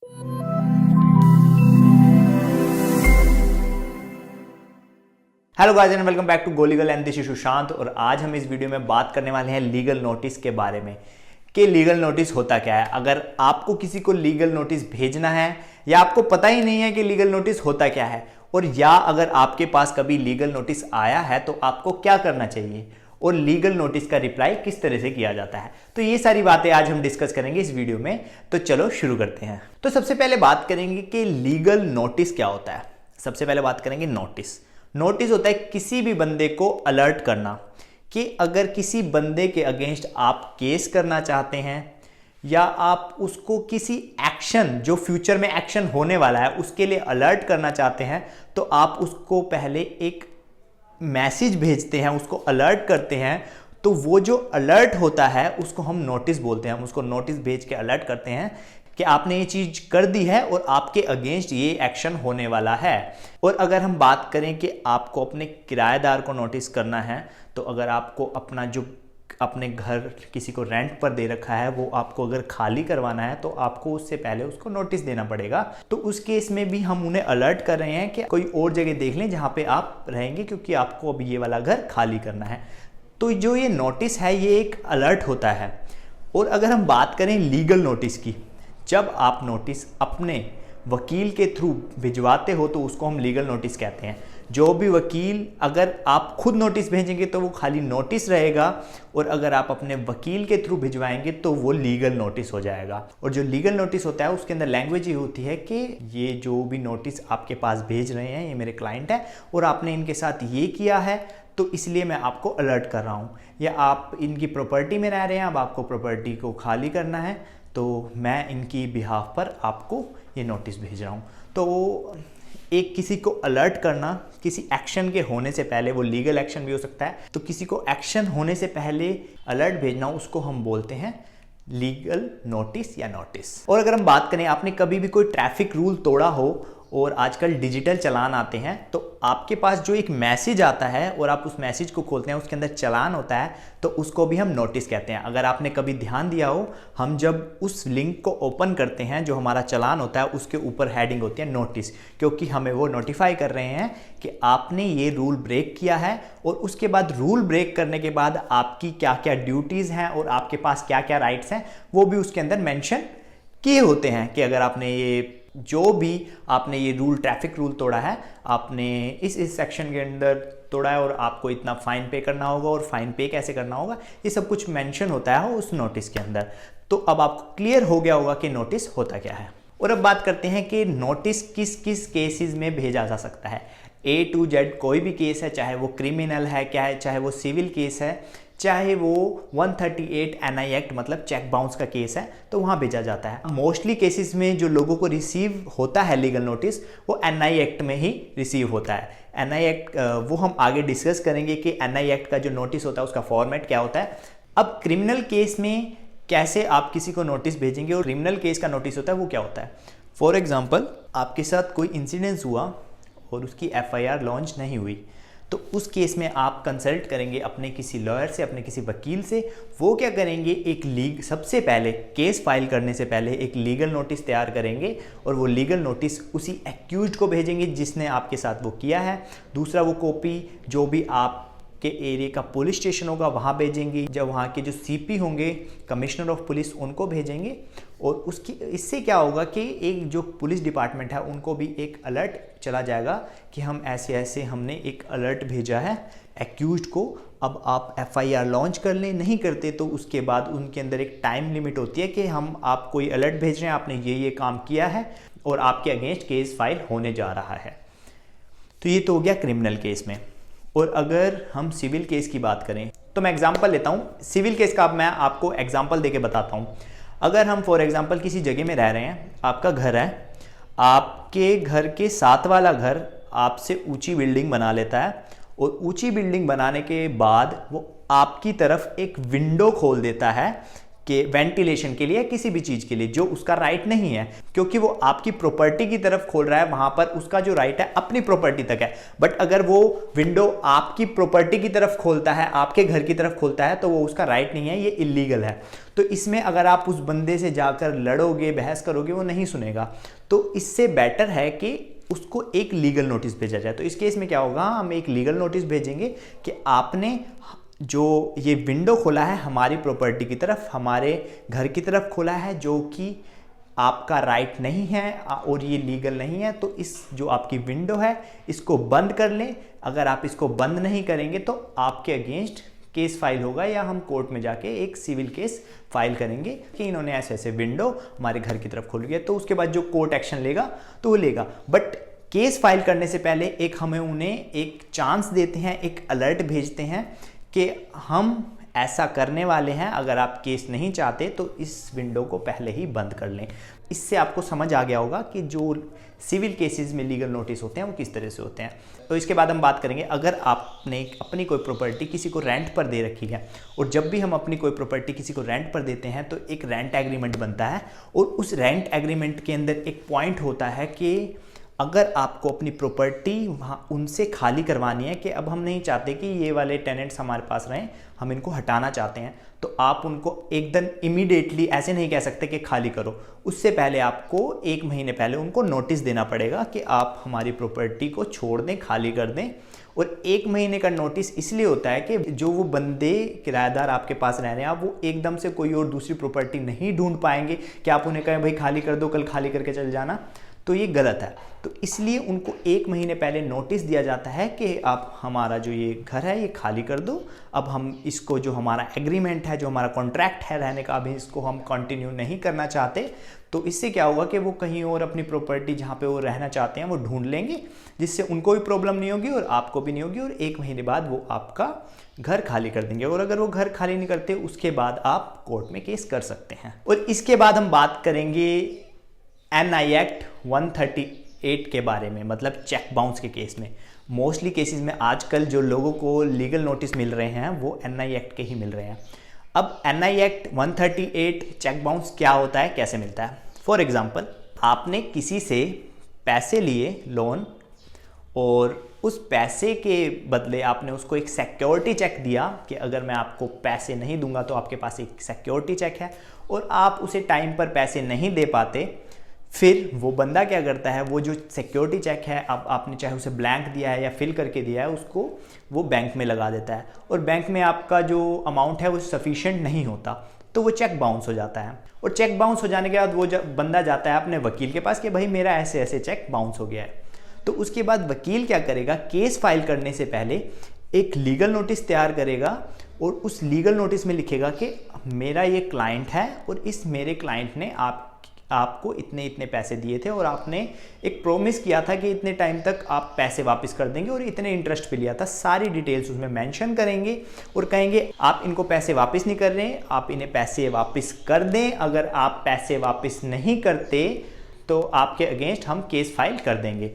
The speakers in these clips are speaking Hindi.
Hello guys and welcome back to Go Legal and this is Sushant. और आज हम इस वीडियो में बात करने वाले हैं लीगल नोटिस के बारे में कि लीगल नोटिस होता क्या है। अगर आपको किसी को लीगल नोटिस भेजना है या आपको पता ही नहीं है कि लीगल नोटिस होता क्या है, और या अगर आपके पास कभी लीगल नोटिस आया है तो आपको क्या करना चाहिए और लीगल नोटिस का रिप्लाई किस तरह से किया जाता है, तो ये सारी बातें आज हम डिस्कस करेंगे इस वीडियो में। तो चलो शुरू करते हैं। तो सबसे पहले बात करेंगे कि लीगल नोटिस क्या होता है। सबसे पहले बात करेंगे नोटिस होता है किसी भी बंदे को अलर्ट करना कि अगर किसी बंदे के अगेंस्ट आप केस करना चाहते हैं या आप उसको किसी एक्शन जो फ्यूचर में एक्शन होने वाला है उसके लिए अलर्ट करना चाहते हैं, तो आप उसको पहले एक मैसेज भेजते हैं, उसको अलर्ट करते हैं। तो वो जो अलर्ट होता है उसको हम नोटिस बोलते हैं। हम उसको नोटिस भेज के अलर्ट करते हैं कि आपने ये चीज कर दी है और आपके अगेंस्ट ये एक्शन होने वाला है। और अगर हम बात करें कि आपको अपने किराएदार को नोटिस करना है, तो अगर आपको अपना जो अपने घर किसी को रेंट पर दे रखा है वो आपको अगर खाली करवाना है तो आपको उससे पहले उसको नोटिस देना पड़ेगा। तो उस केस में भी हम उन्हें अलर्ट कर रहे हैं कि कोई और जगह देख लें जहाँ पे आप रहेंगे, क्योंकि आपको अब ये वाला घर खाली करना है। तो जो ये नोटिस है ये एक अलर्ट होता है। और अगर हम बात करें लीगल नोटिस की, जब आप नोटिस अपने वकील के थ्रू भिजवाते हो तो उसको हम लीगल नोटिस कहते हैं। जो भी वकील, अगर आप खुद नोटिस भेजेंगे तो वो खाली नोटिस रहेगा, और अगर आप अपने वकील के थ्रू भिजवाएंगे तो वो लीगल नोटिस हो जाएगा। और जो लीगल नोटिस होता है उसके अंदर लैंग्वेज ये होती है कि ये जो भी नोटिस आपके पास भेज रहे हैं ये मेरे क्लाइंट है और आपने इनके साथ ये किया है, तो इसलिए मैं आपको अलर्ट कर रहा हूँ। या आप इनकी प्रॉपर्टी में रह रहे हैं, अब आपको प्रॉपर्टी को खाली करना है, तो मैं इनकी बिहाफ पर आपको ये नोटिस भेज रहा हूँ। तो एक किसी को अलर्ट करना किसी एक्शन के होने से पहले, वो लीगल एक्शन भी हो सकता है, तो किसी को एक्शन होने से पहले अलर्ट भेजना उसको हम बोलते हैं लीगल नोटिस या नोटिस। और अगर हम बात करें, आपने कभी भी कोई ट्रैफिक रूल तोड़ा हो और आजकल डिजिटल चालान आते हैं, तो आपके पास जो एक मैसेज आता है और आप उस मैसेज को खोलते हैं, उसके अंदर चालान होता है, तो उसको भी हम नोटिस कहते हैं। अगर आपने कभी ध्यान दिया हो, हम जब उस लिंक को ओपन करते हैं जो हमारा चालान होता है उसके ऊपर हेडिंग होती है नोटिस, क्योंकि हमें वो नोटिफाई कर रहे हैं कि आपने ये रूल ब्रेक किया है। और उसके बाद रूल ब्रेक करने के बाद आपकी क्या क्या ड्यूटीज़ हैं और आपके पास क्या क्या राइट्स हैं वो भी उसके अंदर मेंशन किए होते हैं कि अगर आपने ये जो भी आपने ये रूल, ट्रैफिक रूल तोड़ा है, आपने इस सेक्शन के अंदर तोड़ा है और आपको इतना फाइन पे करना होगा और फाइन पे कैसे करना होगा, ये सब कुछ मेंशन होता है उस नोटिस के अंदर। तो अब आपको क्लियर हो गया होगा कि नोटिस होता क्या है। और अब बात करते हैं कि नोटिस किस किस केसेस में भेजा जा सकता है। A to Z कोई भी केस है, चाहे वो क्रिमिनल है, क्या है, चाहे वो सिविल केस है, चाहे वो 138 NI एक्ट मतलब चेक बाउंस का केस है, तो वहाँ भेजा जाता है। मोस्टली केसेस में जो लोगों को रिसीव होता है लीगल नोटिस वो NI एक्ट में ही रिसीव होता है। NI एक्ट वो हम आगे डिस्कस करेंगे कि NI एक्ट का जो नोटिस होता है उसका फॉर्मेट क्या होता है। अब क्रिमिनल केस में कैसे आप किसी को नोटिस भेजेंगे और क्रिमिनल केस का नोटिस होता है वो क्या होता है। फॉर एग्जाम्पल, आपके साथ कोई इंसिडेंस हुआ और उसकी FIR लॉन्च नहीं हुई, तो उस केस में आप कंसल्ट करेंगे अपने किसी लॉयर से, अपने किसी वकील से। वो क्या करेंगे, एक सबसे पहले केस फाइल करने से पहले एक लीगल नोटिस तैयार करेंगे और वो लीगल नोटिस उसी एक्यूज्ड को भेजेंगे जिसने आपके साथ वो किया है। दूसरा, वो कॉपी जो भी आपके एरिया का पुलिस स्टेशन होगा वहाँ भेजेंगे, जब वहाँ के जो CP होंगे, कमिश्नर ऑफ पुलिस, उनको भेजेंगे। और उसकी इससे क्या होगा कि एक जो पुलिस डिपार्टमेंट है उनको भी एक अलर्ट चला जाएगा कि हम ऐसे ऐसे हमने एक अलर्ट भेजा है एक्यूज्ड को, अब आप FIR लॉन्च कर लें। नहीं करते तो उसके बाद उनके अंदर एक टाइम लिमिट होती है कि हम आप कोई अलर्ट भेज रहे हैं, आपने ये काम किया है और आपके अगेंस्ट केस फाइल होने जा रहा है। तो ये तो हो गया क्रिमिनल केस में। और अगर हम सिविल केस की बात करें तो मैं एग्जाम्पल लेता हूँ सिविल केस का। मैं आपको एग्जाम्पल देके बताता हूँ। अगर हम फॉर एग्जाम्पल किसी जगह में रह रहे हैं, आपका घर है, आपके घर के साथ वाला घर आपसे ऊंची बिल्डिंग बना लेता है और ऊंची बिल्डिंग बनाने के बाद वो आपकी तरफ एक विंडो खोल देता है के वेंटिलेशन के लिए, किसी भी चीज के लिए जो उसका राइट नहीं है, क्योंकि वो आपकी प्रॉपर्टी की तरफ खोल रहा है, वहां पर उसका जो राइट है अपनी प्रॉपर्टी तक है। बट अगर वो विंडो आपकी प्रॉपर्टी की तरफ खोलता है, आपके घर की तरफ खोलता है, तो वो उसका राइट नहीं है, ये इलीगल है। तो इसमें अगर आप उस बंदे से जाकर लड़ोगे, बहस करोगे, वो नहीं सुनेगा। तो इससे बेटर है कि उसको एक लीगल नोटिस भेजा जाए। तो इस केस में क्या होगा, हम एक लीगल नोटिस भेजेंगे कि आपने जो ये विंडो खोला है हमारी प्रॉपर्टी की तरफ, हमारे घर की तरफ खोला है, जो कि आपका राइट नहीं है और ये लीगल नहीं है। तो इस जो आपकी विंडो है इसको बंद कर लें। अगर आप इसको बंद नहीं करेंगे तो आपके अगेंस्ट केस फाइल होगा, या हम कोर्ट में जाके एक सिविल केस फाइल करेंगे कि इन्होंने ऐसे ऐसे विंडो हमारे घर की तरफ खोली है। तो उसके बाद जो कोर्ट एक्शन लेगा तो वो लेगा। बट केस फाइल करने से पहले एक हमें उन्हें एक चांस देते हैं, एक अलर्ट भेजते हैं कि हम ऐसा करने वाले हैं, अगर आप केस नहीं चाहते तो इस विंडो को पहले ही बंद कर लें। इससे आपको समझ आ गया होगा कि जो सिविल केसेस में लीगल नोटिस होते हैं वो किस तरह से होते हैं। तो इसके बाद हम बात करेंगे, अगर आपने अपनी कोई प्रॉपर्टी किसी को रेंट पर दे रखी है, और जब भी हम अपनी कोई प्रॉपर्टी किसी को रेंट पर देते हैं तो एक रेंट एग्रीमेंट बनता है, और उस रेंट एग्रीमेंट के अंदर एक पॉइंट होता है कि अगर आपको अपनी प्रॉपर्टी वहाँ उनसे खाली करवानी है, कि अब हम नहीं चाहते कि ये वाले टेनेंट्स हमारे पास रहें, हम इनको हटाना चाहते हैं, तो आप उनको एकदम इमीडिएटली ऐसे नहीं कह सकते कि खाली करो। उससे पहले आपको 1 महीने पहले उनको नोटिस देना पड़ेगा कि आप हमारी प्रॉपर्टी को छोड़ दें, खाली कर दें। और 1 महीने का नोटिस इसलिए होता है कि जो वो बंदे किराएदार आपके पास रह रहे हैं, आप वो एकदम से कोई और दूसरी प्रॉपर्टी नहीं ढूंढ पाएंगे कि आप उन्हें कहें भाई खाली कर दो, कल खाली करके चल जाना, तो ये गलत है। तो इसलिए उनको 1 महीने पहले नोटिस दिया जाता है कि आप हमारा जो ये घर है ये खाली कर दो, अब हम इसको जो हमारा एग्रीमेंट है, जो हमारा कॉन्ट्रैक्ट है रहने का, अभी इसको हम कंटिन्यू नहीं करना चाहते। तो इससे क्या होगा कि वो कहीं और अपनी प्रॉपर्टी जहाँ पे वो रहना चाहते हैं वो ढूंढ लेंगे, जिससे उनको भी प्रॉब्लम नहीं होगी और आपको भी नहीं होगी, और 1 महीने बाद वो आपका घर खाली कर देंगे। और अगर वो घर खाली नहीं करते उसके बाद आप कोर्ट में केस कर सकते हैं। और इसके बाद हम बात करेंगे NI एक्ट 138 के बारे में, मतलब चेक बाउंस के केस में। मोस्टली केसेस में आजकल जो लोगों को लीगल नोटिस मिल रहे हैं वो NI एक्ट के ही मिल रहे हैं। अब NI एक्ट 138 चेक बाउंस क्या होता है, कैसे मिलता है? फॉर एग्जांपल, आपने किसी से पैसे लिए लोन, और उस पैसे के बदले आपने उसको एक सिक्योरिटी चेक दिया कि अगर मैं आपको पैसे नहीं दूंगा तो आपके पास एक सिक्योरिटी चेक है, और आप उसे टाइम पर पैसे नहीं दे पाते। फिर वो बंदा क्या करता है, वो जो सिक्योरिटी चेक है, अब आपने चाहे उसे ब्लैंक दिया है या फिल करके दिया है, उसको वो बैंक में लगा देता है, और बैंक में आपका जो अमाउंट है वो सफिशिएंट नहीं होता, तो वो चेक बाउंस हो जाता है। और चेक बाउंस हो जाने के बाद वो जब बंदा जाता है अपने वकील के पास कि भाई मेरा ऐसे ऐसे चेक बाउंस हो गया है, तो उसके बाद वकील क्या करेगा, केस फाइल करने से पहले एक लीगल नोटिस तैयार करेगा, और उस लीगल नोटिस में लिखेगा कि मेरा ये क्लाइंट है, और इस मेरे क्लाइंट ने आपको इतने इतने पैसे दिए थे, और आपने एक प्रॉमिस किया था कि इतने टाइम तक आप पैसे वापस कर देंगे, और इतने इंटरेस्ट पे लिया था। सारी डिटेल्स उसमें मेंशन करेंगे और कहेंगे आप इनको पैसे वापस नहीं कर रहे, आप इन्हें पैसे वापस कर दें। अगर आप पैसे वापस नहीं करते तो आपके अगेंस्ट हम केस फाइल कर देंगे।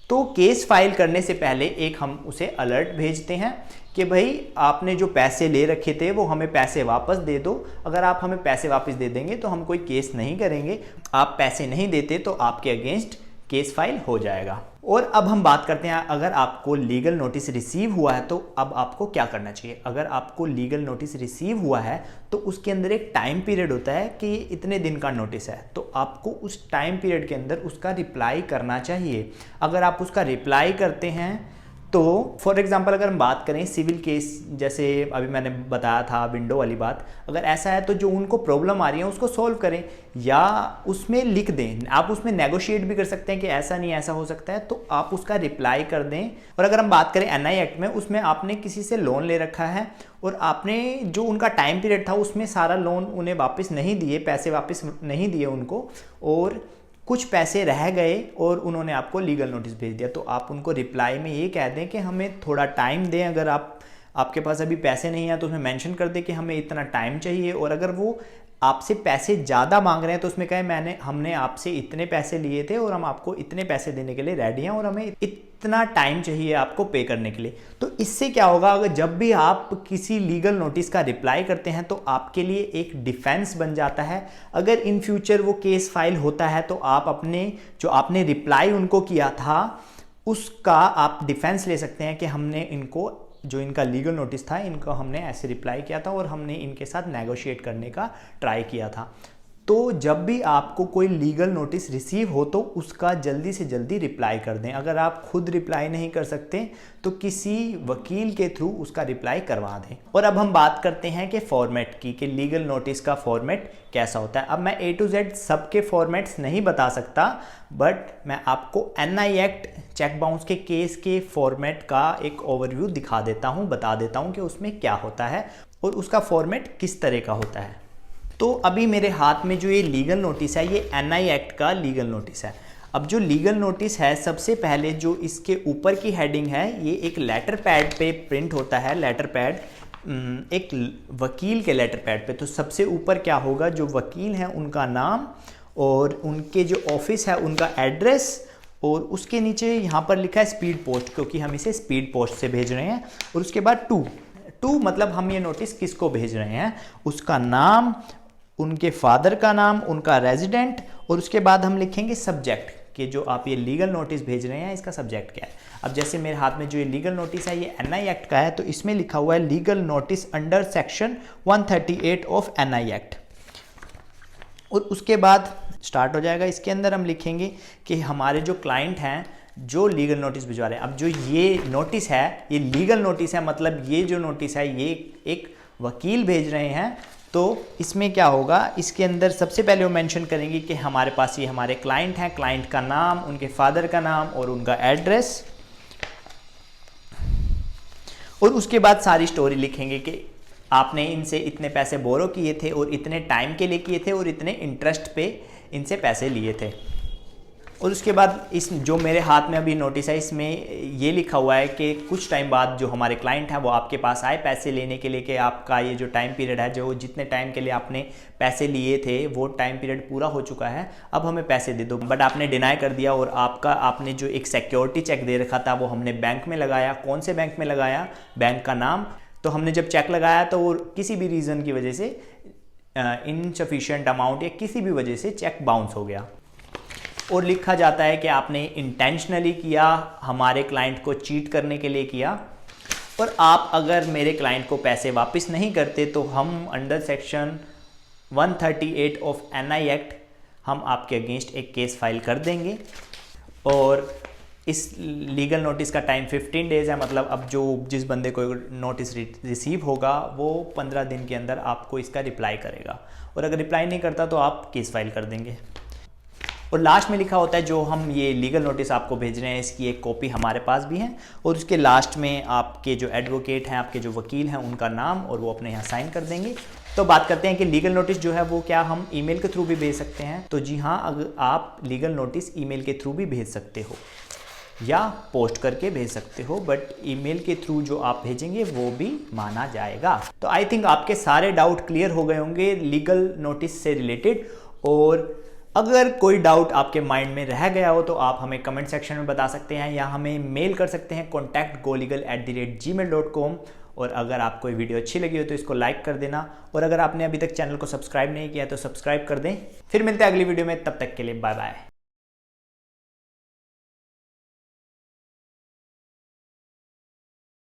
तो केस फाइल करने से पहले एक हम उसे अलर्ट भेजते हैं कि भाई आपने जो पैसे ले रखे थे वो हमें पैसे वापस दे दो। अगर आप हमें पैसे वापस दे देंगे तो हम कोई केस नहीं करेंगे, आप पैसे नहीं देते तो आपके अगेंस्ट केस फाइल हो जाएगा। और अब हम बात करते हैं, अगर आपको लीगल नोटिस रिसीव हुआ है तो अब आपको क्या करना चाहिए। अगर आपको लीगल नोटिस रिसीव हुआ है तो उसके अंदर एक टाइम पीरियड होता है कि ये इतने दिन का नोटिस है, तो आपको उस टाइम पीरियड के अंदर उसका रिप्लाई करना चाहिए। अगर आप उसका रिप्लाई करते हैं तो फॉर एग्जांपल अगर हम बात करें सिविल केस, जैसे अभी मैंने बताया था विंडो वाली बात, अगर ऐसा है तो जो उनको प्रॉब्लम आ रही है उसको सॉल्व करें, या उसमें लिख दें। आप उसमें नेगोशिएट भी कर सकते हैं कि ऐसा नहीं ऐसा हो सकता है, तो आप उसका रिप्लाई कर दें। और अगर हम बात करें NI एक्ट में, उसमें आपने किसी से लोन ले रखा है और आपने जो उनका टाइम पीरियड था उसमें सारा लोन उन्हें वापस नहीं दिए, पैसे वापस नहीं दिए उनको, और कुछ पैसे रह गए और उन्होंने आपको लीगल नोटिस भेज दिया, तो आप उनको रिप्लाई में ये कह दें कि हमें थोड़ा टाइम दें। अगर आपके पास अभी पैसे नहीं है तो उसमें मेंशन कर दें कि हमें इतना टाइम चाहिए। और अगर वो आपसे पैसे ज़्यादा मांग रहे हैं तो उसमें कहें हमने आपसे इतने पैसे लिए थे और हम आपको इतने पैसे देने के लिए रेडी हैं, और हमें इतना टाइम चाहिए आपको पे करने के लिए। तो इससे क्या होगा, अगर जब भी आप किसी लीगल नोटिस का रिप्लाई करते हैं तो आपके लिए एक डिफेंस बन जाता है। अगर इन फ्यूचर वो केस फाइल होता है तो आप अपने जो आपने रिप्लाई उनको किया था उसका आप डिफेंस ले सकते हैं कि हमने इनको, जो इनका लीगल नोटिस था, इनको हमने ऐसे रिप्लाई किया था और हमने इनके साथ नेगोशिएट करने का ट्राई किया था। तो जब भी आपको कोई लीगल नोटिस रिसीव हो तो उसका जल्दी से जल्दी रिप्लाई कर दें। अगर आप खुद रिप्लाई नहीं कर सकते तो किसी वकील के थ्रू उसका रिप्लाई करवा दें। और अब हम बात करते हैं कि फॉर्मेट की, कि लीगल नोटिस का फॉर्मेट कैसा होता है। अब मैं A to Z सबके फॉर्मेट्स नहीं बता सकता, बट मैं आपको NI एक्ट चेक बाउंस के केस के फॉर्मेट का एक ओवरव्यू दिखा देता हूँ, बता देता हूँ कि उसमें क्या होता है और उसका फॉर्मेट किस तरह का होता है। तो अभी मेरे हाथ में जो ये लीगल नोटिस है, ये NI एक्ट का लीगल नोटिस है। अब जो लीगल नोटिस है, सबसे पहले जो इसके ऊपर की हेडिंग है, ये एक लेटर पैड पे प्रिंट होता है। लेटर पैड एक वकील के लेटर पैड पे। तो सबसे ऊपर क्या होगा, जो वकील हैं उनका नाम और उनके जो ऑफिस है उनका एड्रेस, और उसके नीचे यहाँ पर लिखा है स्पीड पोस्ट, क्योंकि हम इसे स्पीड पोस्ट से भेज रहे हैं। और उसके बाद टू मतलब हम ये नोटिस किसको भेज रहे हैं, उसका नाम, उनके फादर का नाम, उनका रेजिडेंट, और उसके बाद हम लिखेंगे सब्जेक्ट, कि जो आप ये लीगल नोटिस भेज रहे हैं इसका सब्जेक्ट क्या है। अब जैसे मेरे हाथ में जो ये लीगल नोटिस है ये NI एक्ट का है, तो इसमें लिखा हुआ है legal notice under section 138 of NI act. और उसके बाद स्टार्ट हो जाएगा। इसके अंदर हम लिखेंगे कि हमारे जो क्लाइंट हैं जो लीगल नोटिस भिजवा रहे हैं। अब जो ये नोटिस है ये लीगल नोटिस है, मतलब ये जो नोटिस है ये एक वकील भेज रहे हैं। तो इसमें क्या होगा, इसके अंदर सबसे पहले वो मेंशन करेंगे कि हमारे पास ये हमारे क्लाइंट हैं, क्लाइंट का नाम, उनके फादर का नाम और उनका एड्रेस। और उसके बाद सारी स्टोरी लिखेंगे कि आपने इनसे इतने पैसे बोरो किए थे और इतने टाइम के लिए किए थे और इतने इंटरेस्ट पे इनसे पैसे लिए थे। और उसके बाद इस जो मेरे हाथ में अभी नोटिस है इसमें ये लिखा हुआ है कि कुछ टाइम बाद जो हमारे क्लाइंट हैं वो आपके पास आए पैसे लेने के लिए, कि आपका ये जो टाइम पीरियड है, जो जितने टाइम के लिए आपने पैसे लिए थे वो टाइम पीरियड पूरा हो चुका है, अब हमें पैसे दे दो। बट आपने डिनाई कर दिया और आपने जो एक सिक्योरिटी चेक दे रखा था वो हमने बैंक में लगाया। कौन से बैंक में लगाया, बैंक का नाम। तो हमने जब चेक लगाया तो वो किसी भी रीज़न की वजह से इनसफिशिएंट अमाउंट या किसी भी वजह से चेक बाउंस हो गया और लिखा जाता है कि आपने इंटेंशनली किया, हमारे क्लाइंट को चीट करने के लिए किया। और आप अगर मेरे क्लाइंट को पैसे वापस नहीं करते तो हम under section 138 of NI act हम आपके अगेंस्ट एक केस फाइल कर देंगे। और इस लीगल नोटिस का टाइम 15 डेज़ है, मतलब अब जो जिस बंदे को नोटिस रिसीव होगा वो 15 दिन के अंदर आपको इसका रिप्लाई करेगा, और अगर रिप्लाई नहीं करता तो आप केस फाइल कर देंगे। और लास्ट में लिखा होता है जो हम ये लीगल नोटिस आपको भेज रहे हैं इसकी एक कॉपी हमारे पास भी है, और उसके लास्ट में आपके जो एडवोकेट हैं, आपके जो वकील हैं, उनका नाम, और वो अपने यहाँ साइन कर देंगे। तो बात करते हैं कि लीगल नोटिस जो है वो क्या हम ईमेल के थ्रू भी भेज सकते हैं। तो जी हाँ, अगर आप लीगल नोटिस ईमेल के थ्रू भी भेज सकते हो या पोस्ट करके भेज सकते हो, बट ईमेल के थ्रू जो आप भेजेंगे वो भी माना जाएगा। तो आई थिंक आपके सारे डाउट क्लियर हो गए होंगे लीगल नोटिस से रिलेटेड। और अगर कोई डाउट आपके माइंड में रह गया हो तो आप हमें कमेंट सेक्शन में बता सकते हैं या हमें मेल कर सकते हैं contactgolegal@gmail.com। और अगर आपको ये वीडियो अच्छी लगी हो तो इसको लाइक कर देना, और अगर आपने अभी तक चैनल को सब्सक्राइब नहीं किया तो सब्सक्राइब कर दें। फिर मिलते हैं अगली वीडियो में, तब तक के लिए बाय बाय।